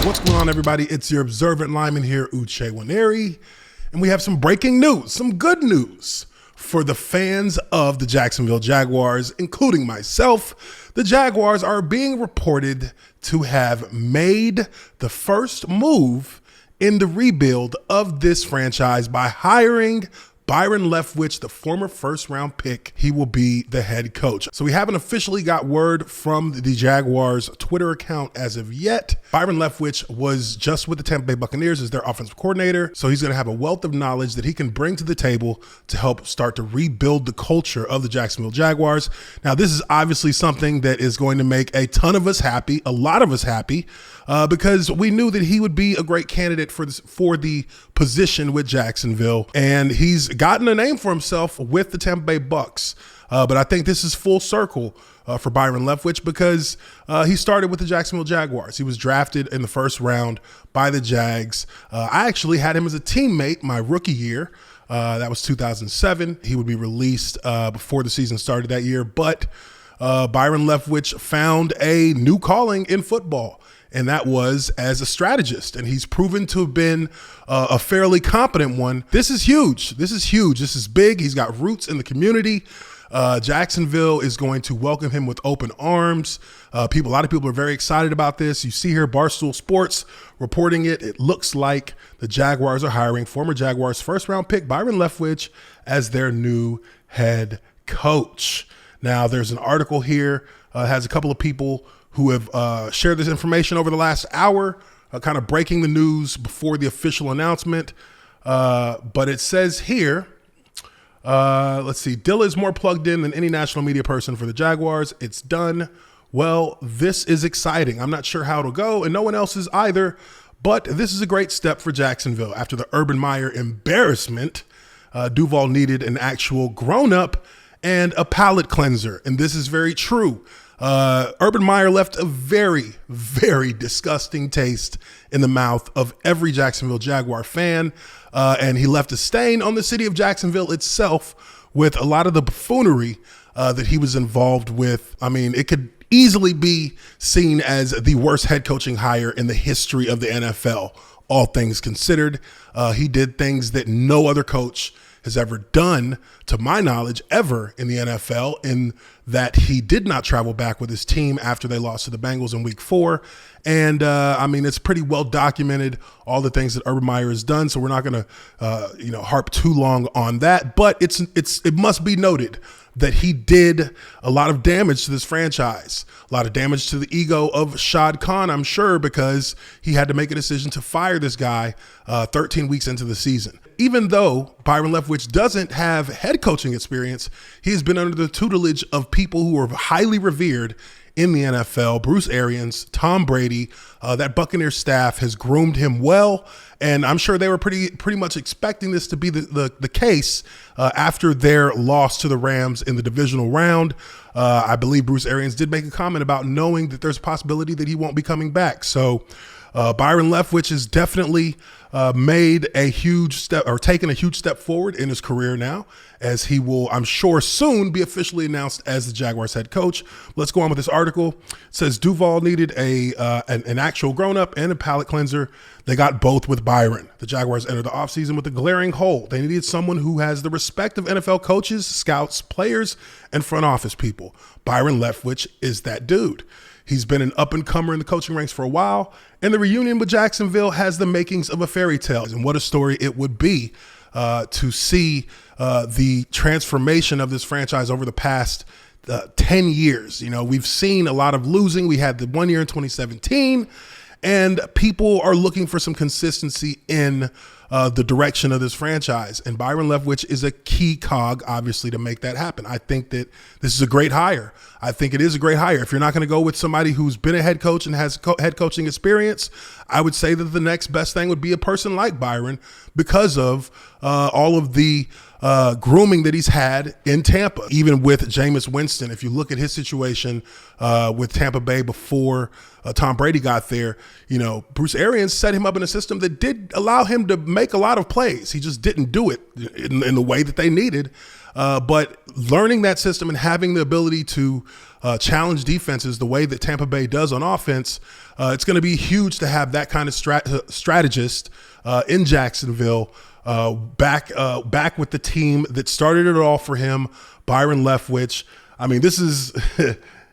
What's going on, everybody? It's your observant lineman here, Uche Nwaneri, and we have some breaking news, some good news for the fans of the Jacksonville Jaguars, including myself. The Jaguars are being reported to have made the first move in the rebuild of this franchise by hiring Byron Leftwich, the former first-round pick. He will be the head coach. So we haven't officially got word from the Jaguars Twitter account as of yet. Byron Leftwich was just with the Tampa Bay Buccaneers as their offensive coordinator, so he's going to have a wealth of knowledge that he can bring to the table to help start to rebuild the culture of the Jacksonville Jaguars. Now, this is obviously something that is going to make a ton of us happy, a lot of us happy, because we knew that he would be a great candidate for the position with Jacksonville, and he's gotten a name for himself with the Tampa Bay Bucs. But I think this is full circle for Byron Leftwich because he started with the Jacksonville Jaguars. He was drafted in the first round by the Jags. I actually had him as a teammate my rookie year. That was 2007. He would be released before the season started that year, but Byron Leftwich found a new calling in football, and that was as a strategist. And he's proven to have been a fairly competent one. This is huge. This is huge. This is big. He's got roots in the community. Jacksonville is going to welcome him with open arms. A lot of people are very excited about this. You see here Barstool Sports reporting it. It looks like the Jaguars are hiring former Jaguars first-round pick Byron Leftwich as their new head coach. Now, there's an article here, has a couple of people who have shared this information over the last hour, kind of breaking the news before the official announcement. But it says here, let's see, Dilla is more plugged in than any national media person for the Jaguars. It's done. Well, this is exciting. I'm not sure how it'll go, and no one else is either, but this is a great step for Jacksonville. After the Urban Meyer embarrassment, Duval needed an actual grown-up and a palate cleanser, and this is very true. Urban Meyer left a very, very disgusting taste in the mouth of every Jacksonville Jaguar fan, and he left a stain on the city of Jacksonville itself with a lot of the buffoonery that he was involved with. I mean, it could easily be seen as the worst head coaching hire in the history of the NFL, all things considered. He did things that no other coach has ever done, to my knowledge, ever in the NFL, in that he did not travel back with his team after they lost to the Bengals in week 4. And I mean, it's pretty well documented, all the things that Urban Meyer has done. So we're not going to, harp too long on that. But it must be noted that he did a lot of damage to this franchise, a lot of damage to the ego of Shad Khan, I'm sure, because he had to make a decision to fire this guy 13 weeks into the season. Even though Byron Leftwich doesn't have head coaching experience, he has been under the tutelage of people who are highly revered in the NFL. Bruce Arians, Tom Brady, that Buccaneers staff has groomed him well, and I'm sure they were pretty much expecting this to be the case after their loss to the Rams in the divisional round. I believe Bruce Arians did make a comment about knowing that there's a possibility that he won't be coming back. So Byron Leftwich has definitely made a huge step, or taken a huge step forward in his career now, as he will, I'm sure, soon be officially announced as the Jaguars head coach. Let's go on with this article. It says Duval needed an actual grown-up and a palate cleanser. They got both with Byron. The Jaguars entered the offseason with a glaring hole. They needed someone who has the respect of NFL coaches, scouts, players, and front office people. Byron Leftwich is that dude. He's been an up-and-comer in the coaching ranks for a while, and the reunion with Jacksonville has the makings of a fairy tale. And what a story it would be to see the transformation of this franchise over the past 10 years. We've seen a lot of losing. We had the 1 year in 2017, and people are looking for some consistency in the direction of this franchise. And Byron Leftwich is a key cog, obviously, to make that happen. I think that this is a great hire. I think it is a great hire. If you're not going to go with somebody who's been a head coach and has head coaching experience, I would say that the next best thing would be a person like Byron, because of all of the grooming that he's had in Tampa, even with Jameis Winston. If you look at his situation with Tampa Bay before Tom Brady got there, Bruce Arians set him up in a system that did allow him to make a lot of plays. He just didn't do it in the way that they needed. But learning that system and having the ability to challenge defenses the way that Tampa Bay does on offense, it's going to be huge to have that kind of strategist in Jacksonville back with the team that started it all for him, Byron Leftwich. I mean, this is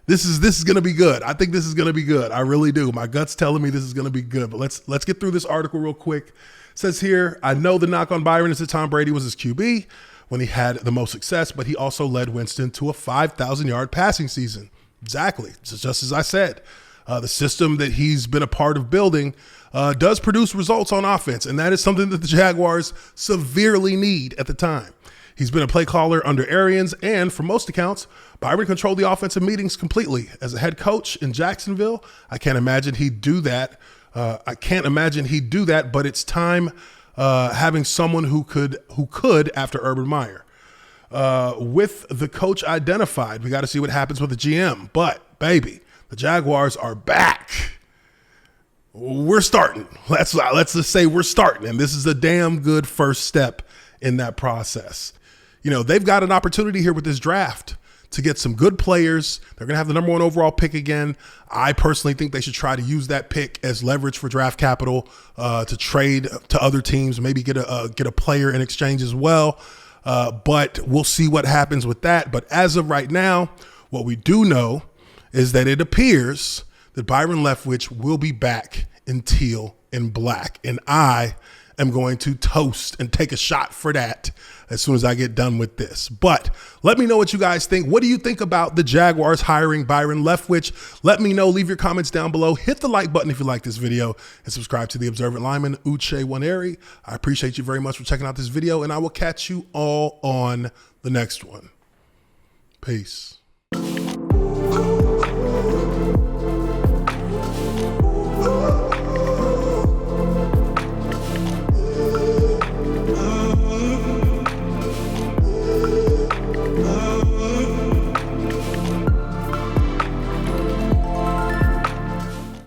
this is going to be good. I think this is going to be good. I really do. My gut's telling me this is going to be good. But let's get through this article real quick. It says here, I know the knock on Byron is that Tom Brady was his QB when he had the most success, but he also led Winston to a 5,000-yard passing season. Exactly. Just as I said, the system that he's been a part of building does produce results on offense, and that is something that the Jaguars severely need at the time. He's been a play caller under Arians, and for most accounts, Byron controlled the offensive meetings completely. As a head coach in Jacksonville, I can't imagine he'd do that. But it's time having someone who could after Urban Meyer. With the coach identified, we got to see what happens with the GM. But, baby, the Jaguars are back. We're starting. Let's just say we're starting, and this is a damn good first step in that process. You know, they've got an opportunity here with this draft to get some good players. They're going to have the number 1 overall pick again. I personally think they should try to use that pick as leverage for draft capital to trade to other teams, maybe get a player in exchange as well. But we'll see what happens with that. But as of right now, what we do know is that it appears that Byron Leftwich will be back in teal and black. And I am going to toast and take a shot for that as soon as I get done with this. But let me know what you guys think. What do you think about the Jaguars hiring Byron Leftwich? Let me know. Leave your comments down below. Hit the like button if you like this video and subscribe to the Observant Lineman, Uche Nwaneri. I appreciate you very much for checking out this video, and I will catch you all on the next one. Peace.